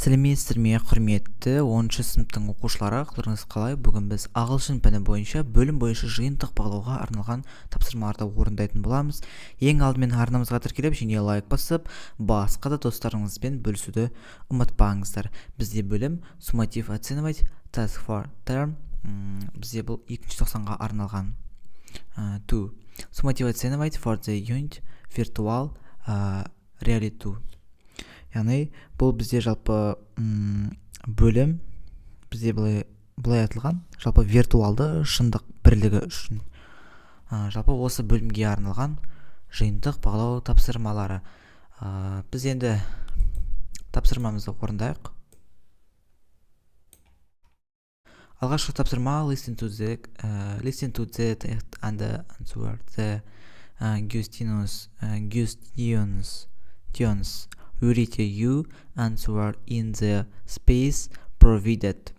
Сәлеметсіздер ме, құрметті 10-шы сыныптың оқушылары, қалдарыңыз қалай? Бүгін біз ағылшын пәні бойынша бөлім бойынша жиынтық бағалауға арналған тапсырмаларды орындайтын боламыз. Ең алдымен арнамызға тіркеліп және лайк басып, басқа да достарыңызбен бөлісуді ұмытпаңыздар. Бізде бөлім сумматив оценивать task for term. Бізде бұл 2-90-ға арналған. Summative oценивать for the unit virtual reality. Яғни бұл бізде жалпы бөлім бізде былай айтылған, жалпы виртуалды шындық бірлігі үшін. Жалпы осы бөлімге арналған жиынтық бағалау тапсырмалары. Біз енді тапсырмамызды орындайық. Алғашқы тапсырма listen to the and answer the questions. Read you answer in the space provided.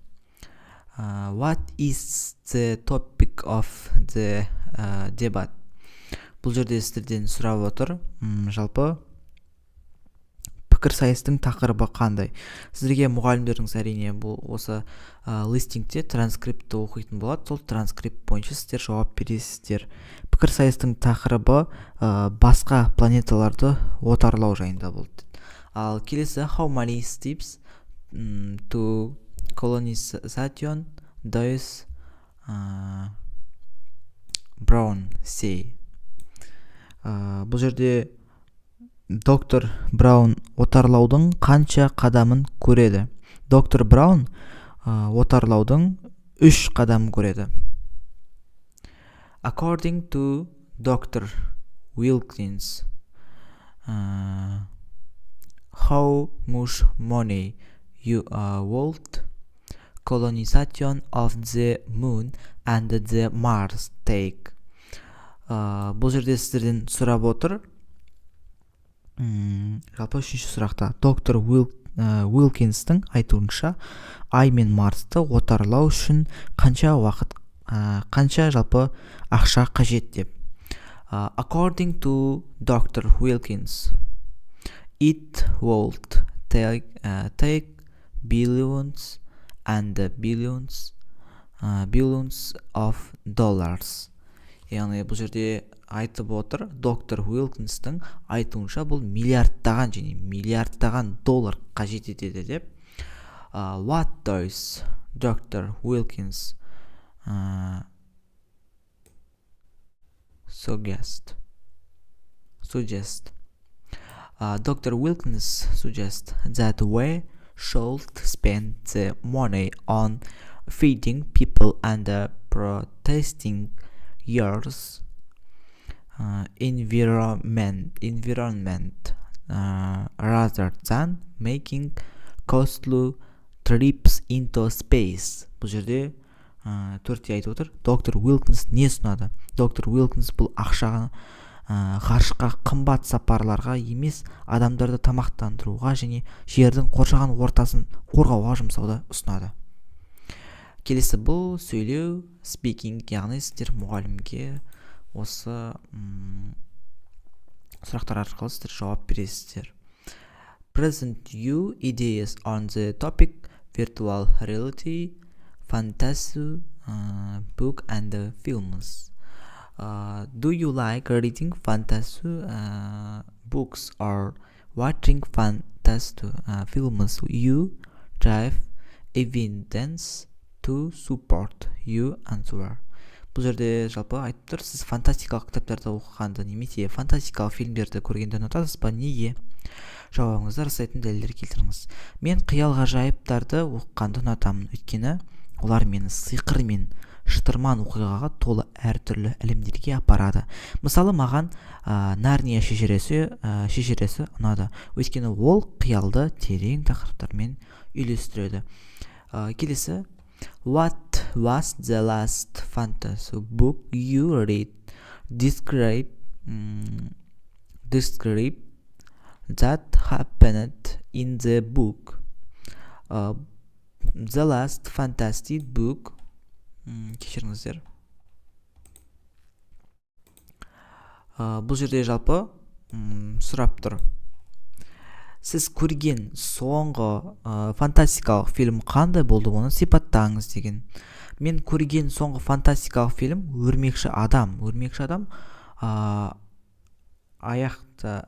What is the topic of the debate? Бұл жерде сіздерден сұрап отыр. Жалпы пікірсайыстың тақырыбы қандай? Сіздерге мұғалімдеріңіз әрине бұл осы листингте транскриптті оқитын болады. Сол транскрипт бойынша сіздер жауап бересіздер. Пікірсайыстың тақырыбы басқа планеталарды отарлау жайында болды. Ал келесі how many steps to colonization does Brown say? Бұл жерде доктор Браун отарлаудың қанша қадамын көреді? Доктор Браун отарлаудың 3 қадамын көреді. According to Dr. Wilkins, how much money you world colonization of the moon and the Mars take? Бұл жерде сіздерден сұрап отыр. Жалпы 3-ші сұрақта доктор Уилкинстің айтуынша Ай мен Марсты отарлау үшін қанша жалпы ақша қажет деп. According to Dr. Wilkins, it would take billions and billions of dollars. Яғни бұл жерде айтып отыр, доктор Уилкинстің айтуынша бұл миллиардтаған доллар қажет етеді деп. What does Dr. Wilkins suggest? Dr. Wilkins suggests that we should spend the money on feeding people and protesting Earth's environment rather than making costly trips into space. Бұл жерде төртте айтып отыр. Доктор Уилкинс не ұсынады? Доктор Уилкинс бұл ақшаға ғарышқа қымбат сапарларға емес, адамдарды тамақтандыруға және жердің қоршаған ортасын қорғауға жұмсауды ұсынады. Келесі бұл сөйлеу, speaking, яғни сіздер мұғалімге осы сұрақтар арқылы сіздер жауап бересіздер. Present you ideas on the topic virtual reality, fantasy, book and films. Do you like reading fantasy books or watching fantasy films? You drive evidence to support you answer. Бұл жерде жалпы айтып тұр, сіз фантастикалық кітаптарды оқығанды немесе фантастикалық фильмдерді көргенді ұнатасыз ба? Неге? Жауабыңызды растайтын дәлелдер келтіріңіз. Мен қиял ғажайыптарды оқығанды ұнатамын, өйткені олар мені сиқыр мен шытырман оқиғаға толы әртүрлі әлемдерге апарады. Мысалы, маған Нарния шежіресі ұнады, өйткені ол қиялды терең тақырыптармен үйлестіреді. Келесі, what was the last fantasy book you read? Describe that happened in the book. The last fantastic book, кешіріңіздер. Бұл жерде жалпы сұрап тұр. сіз көрген соңғы фантастикалық фильм қандай болды, оны сипаттаңыз деген. Мен көрген соңғы фантастикалық фильм Өрмекші адам. Аяқты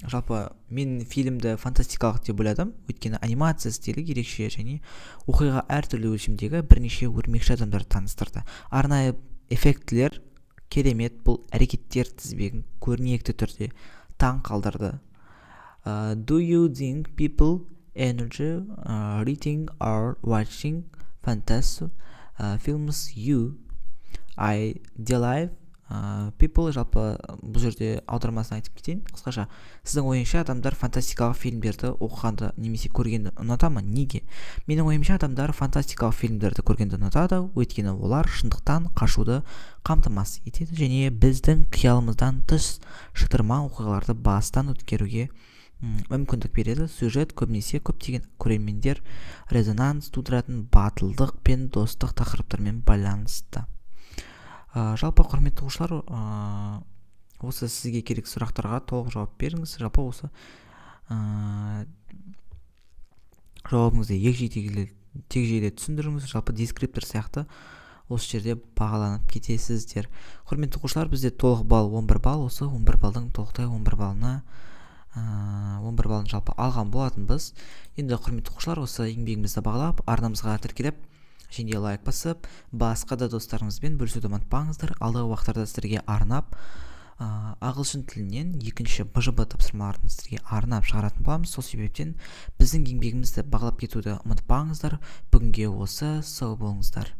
жалпы мен фильмді фантастикалық деп ойладым, өйткені анимация стилі ерекше және оқиға әртүрлі өлшемдегі бірнеше өрмекші адамдарды таныстырды. Арнайы эффектілер керемет, бұл әрекеттер тізбегін көрнекті түрде таң қалдырды. Do you think people energy reading or watching fantasy films you? I delive people. Жалпы бұл жерде аудармасын айтып кетейін. Қысқаша, сіздің ойыңша адамдар фантастикалық фильмдерді оқығанды немесе көргенді ұната ма? Неге? Менің ойымша адамдар фантастикалық фильмдерді көргенді ұнатады, өйткені олар шындықтан қашуды қамтамасыз етеді және біздің қиялымыздан тыс шытырман оқиғаларды бастан өткеруге мүмкіндік береді. Сюжет көбінесе көптеген көрермендер резонанс тудыратын батылдық пен достық тақырыптармен байланысты. Жалпы құрметті оқушылар, осы сізге керек сұрақтарға толық жауап беріңіз. Жалпы осы жауабыңызды егжей-тегжейлі түсіндіріңіз. Жалпы дескриптор сияқты осы жерде бағаланып кетесіздер. Құрметті оқушылар, бізде толық балл 11 балл, осы 11 балдың толықтай 11 баллына 11 балын жалпы алған болатынбыз. Енді құрметті оқушылар, осы еңбегімізді бағалап, арнамызға тіркеліп, және лайк басып, басқа да достарыңызбен бөлісуді ұмытпаңыздар. Алдағы уақыттарда сіздерге арнап ағылшын тілінен екінші БЖБ тапсырмаларын сіздерге арнап шығаратын боламыз. Сол себептен біздің еңбегімізді бағалап кетуді ұмытпаңыздар. Бүгінге осы, сау болыңыздар.